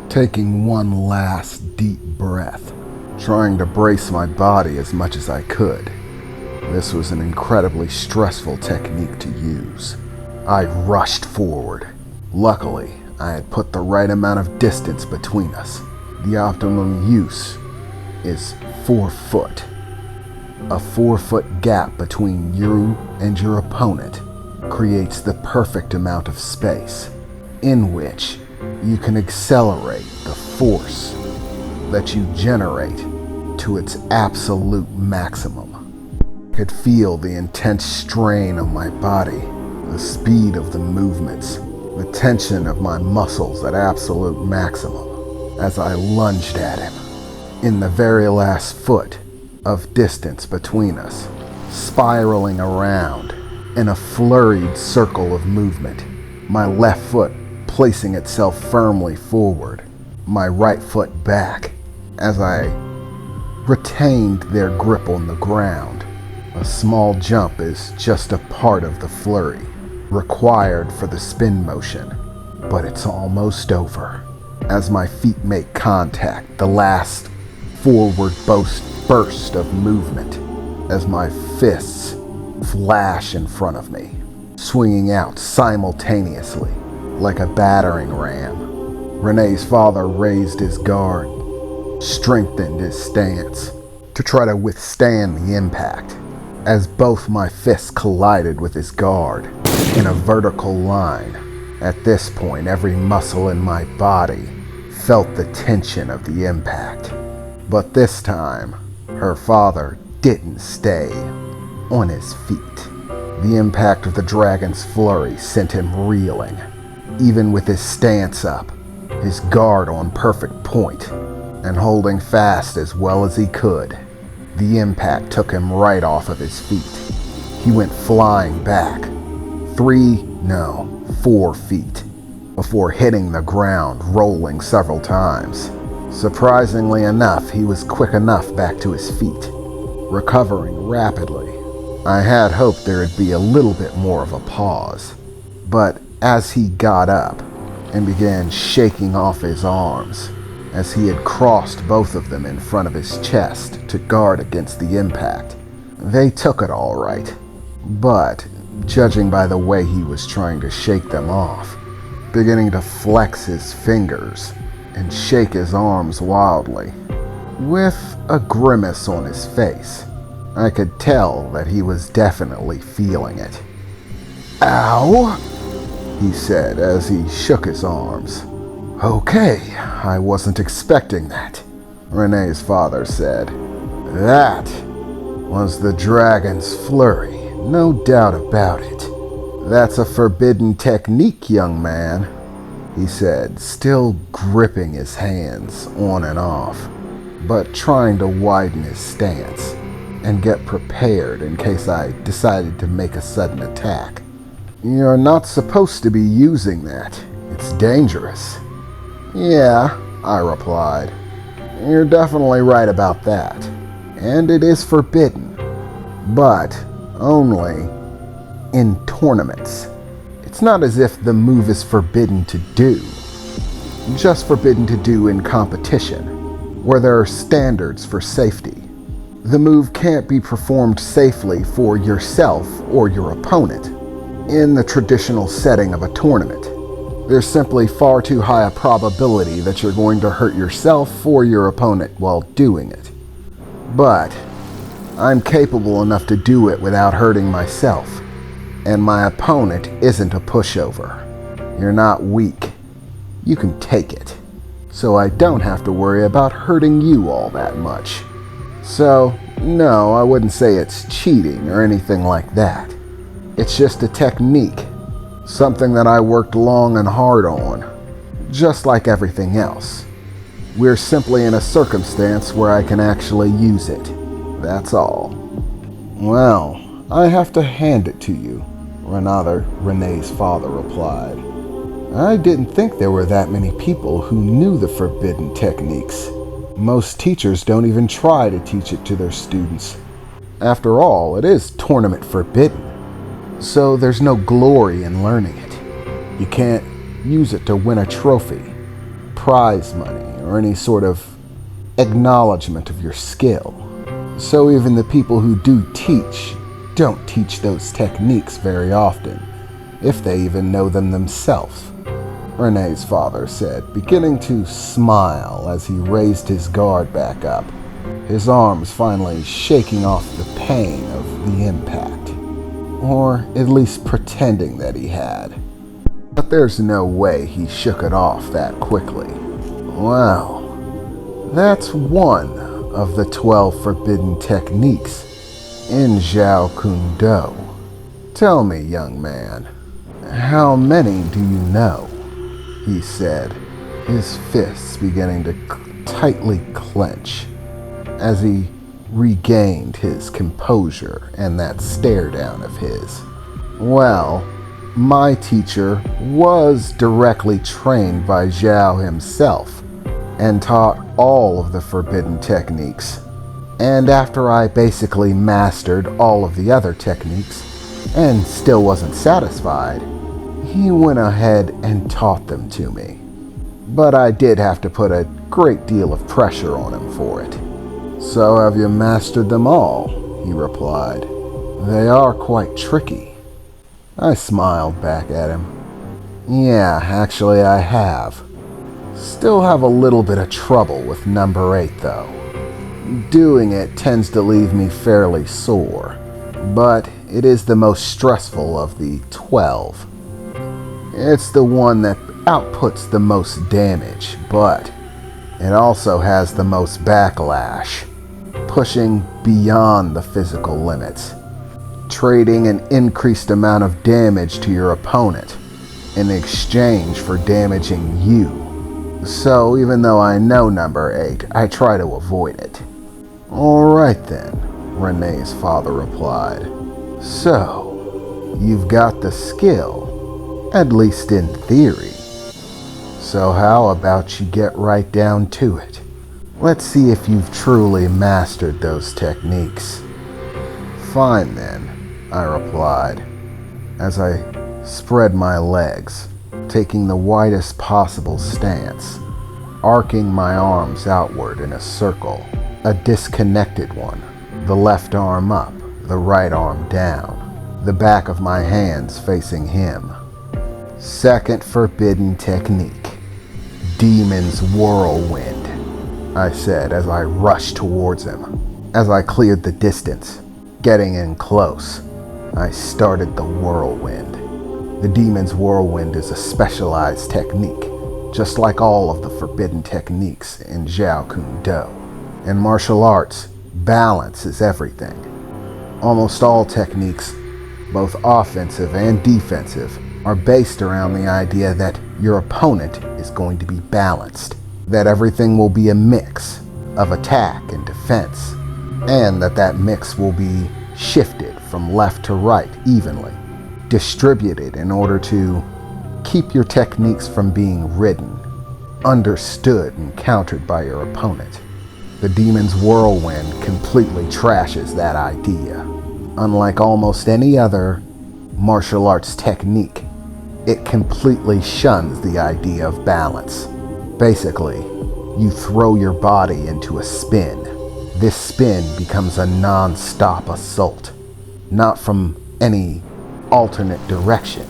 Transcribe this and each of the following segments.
taking one last deep breath, trying to brace my body as much as I could. This was an incredibly stressful technique to use. I rushed forward. Luckily, I had put the right amount of distance between us. The optimum use is 4 foot. A 4-foot gap between you and your opponent creates the perfect amount of space in which you can accelerate the force that you generate to its absolute maximum. I could feel the intense strain on my body, the speed of the movements, the tension of my muscles at absolute maximum as I lunged at him. In the very last foot of distance between us, spiraling around in a flurried circle of movement, my left foot placing itself firmly forward, my right foot back, as I retained their grip on the ground. A small jump is just a part of the flurry required for the spin motion, but it's almost over. As my feet make contact, the last forward burst of movement, as my fists flash in front of me, swinging out simultaneously like a battering ram. Renee's father raised his guard, strengthened his stance to try to withstand the impact, as both my fists collided with his guard in a vertical line. At this point, every muscle in my body felt the tension of the impact. But this time, her father didn't stay on his feet. The impact of the dragon's flurry sent him reeling. Even with his stance up, his guard on perfect point, and holding fast as well as he could, the impact took him right off of his feet. He went flying back 4 feet before hitting the ground, rolling several times. Surprisingly enough, he was quick enough back to his feet, recovering rapidly. I had hoped there'd be a little bit more of a pause, but as he got up and began shaking off his arms, as he had crossed both of them in front of his chest to guard against the impact, they took it all right. But, judging by the way he was trying to shake them off, beginning to flex his fingers and shake his arms wildly, with a grimace on his face, I could tell that he was definitely feeling it. "Ow!" he said as he shook his arms. "Okay, I wasn't expecting that," Renee's father said. "That was the dragon's flurry, no doubt about it. That's a forbidden technique, young man," he said, still gripping his hands on and off, but trying to widen his stance and get prepared in case I decided to make a sudden attack. "You're not supposed to be using that. It's dangerous." "Yeah," I replied. "You're definitely right about that. And it is forbidden. But only in tournaments. It's not as if the move is forbidden to do. Just forbidden to do in competition, where there are standards for safety. The move can't be performed safely for yourself or your opponent in the traditional setting of a tournament. There's simply far too high a probability that you're going to hurt yourself or your opponent while doing it. But I'm capable enough to do it without hurting myself, and my opponent isn't a pushover. You're not weak. You can take it. So I don't have to worry about hurting you all that much. So, no, I wouldn't say it's cheating or anything like that. It's just a technique, something that I worked long and hard on, just like everything else. We're simply in a circumstance where I can actually use it. That's all." "Well, I have to hand it to you," Renee's father replied. "I didn't think there were that many people who knew the forbidden techniques. Most teachers don't even try to teach it to their students. After all, it is tournament forbidden, so there's no glory in learning it. You can't use it to win a trophy, prize money or any sort of acknowledgement of your skill. So even the people who do teach don't teach those techniques very often, if they even know them themselves, Renee's father said, beginning to smile as he raised his guard back up, his arms finally shaking off the pain of the impact, or at least pretending that he had. But there's no way he shook it off that quickly. Well, that's one of the 12 forbidden techniques in Zhao Kun Do. Tell me, young man, how many do you know? He said, his fists beginning to tightly clench as he regained his composure and that stare down of his. Well, my teacher was directly trained by Zhao himself and taught all of the forbidden techniques. And after I basically mastered all of the other techniques and still wasn't satisfied, he went ahead and taught them to me. But I did have to put a great deal of pressure on him for it. So have you mastered them all? He replied. They are quite tricky. I smiled back at him. Yeah, actually I have. Still have a little bit of trouble with number 8 though. Doing it tends to leave me fairly sore, but it is the most stressful of the 12. It's the one that outputs the most damage, but it also has the most backlash, pushing beyond the physical limits, trading an increased amount of damage to your opponent in exchange for damaging you. So even though I know number 8, I try to avoid it. Alright then, Renee's father replied. So, you've got the skill. At least in theory. So how about you get right down to it? Let's see if you've truly mastered those techniques. Fine then, I replied, as I spread my legs, taking the widest possible stance, arcing my arms outward in a circle, a disconnected one, the left arm up, the right arm down, the back of my hands facing him. Second forbidden technique, Demon's Whirlwind, I said as I rushed towards him. As I cleared the distance, getting in close, I started the whirlwind. The Demon's Whirlwind is a specialized technique, just like all of the forbidden techniques in Zhao Kun Do. In martial arts, balance is everything. Almost all techniques, both offensive and defensive, are based around the idea that your opponent is going to be balanced, that everything will be a mix of attack and defense, and that mix will be shifted from left to right evenly, distributed in order to keep your techniques from being ridden, understood, and countered by your opponent. The Demon's Whirlwind completely trashes that idea. Unlike almost any other martial arts technique, it completely shuns the idea of balance. Basically, you throw your body into a spin. This spin becomes a non-stop assault, not from any alternate direction,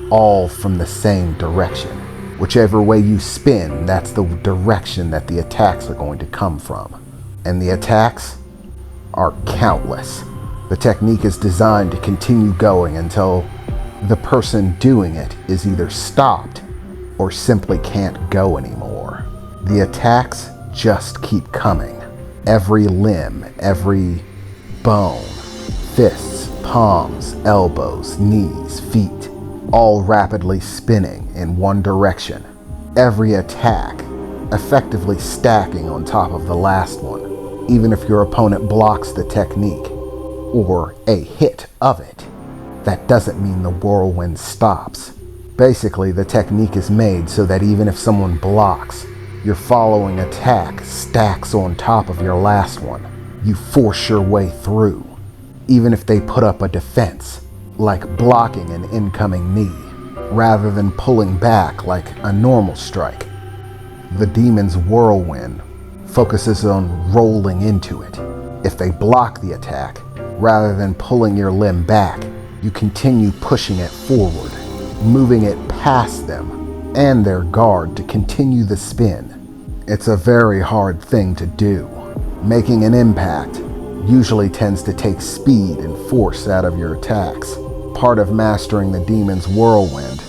all from the same direction. Whichever way you spin, that's the direction that the attacks are going to come from. And the attacks are countless. The technique is designed to continue going until the person doing it is either stopped or simply can't go anymore. The attacks just keep coming. Every limb, every bone, fists, palms, elbows, knees, feet, all rapidly spinning in one direction. Every attack effectively stacking on top of the last one, even if your opponent blocks the technique or a hit of it. That doesn't mean the whirlwind stops. Basically, the technique is made so that even if someone blocks, your following attack stacks on top of your last one. You force your way through, even if they put up a defense, like blocking an incoming knee, rather than pulling back like a normal strike. The demon's whirlwind focuses on rolling into it. If they block the attack, rather than pulling your limb back, you continue pushing it forward, moving it past them and their guard to continue the spin. It's a very hard thing to do. Making an impact usually tends to take speed and force out of your attacks. Part of mastering the demon's whirlwind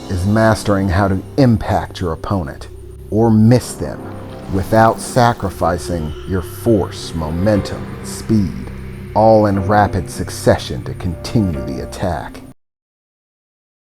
is mastering how to impact your opponent or miss them without sacrificing your force, momentum, and speed, all in rapid succession to continue the attack.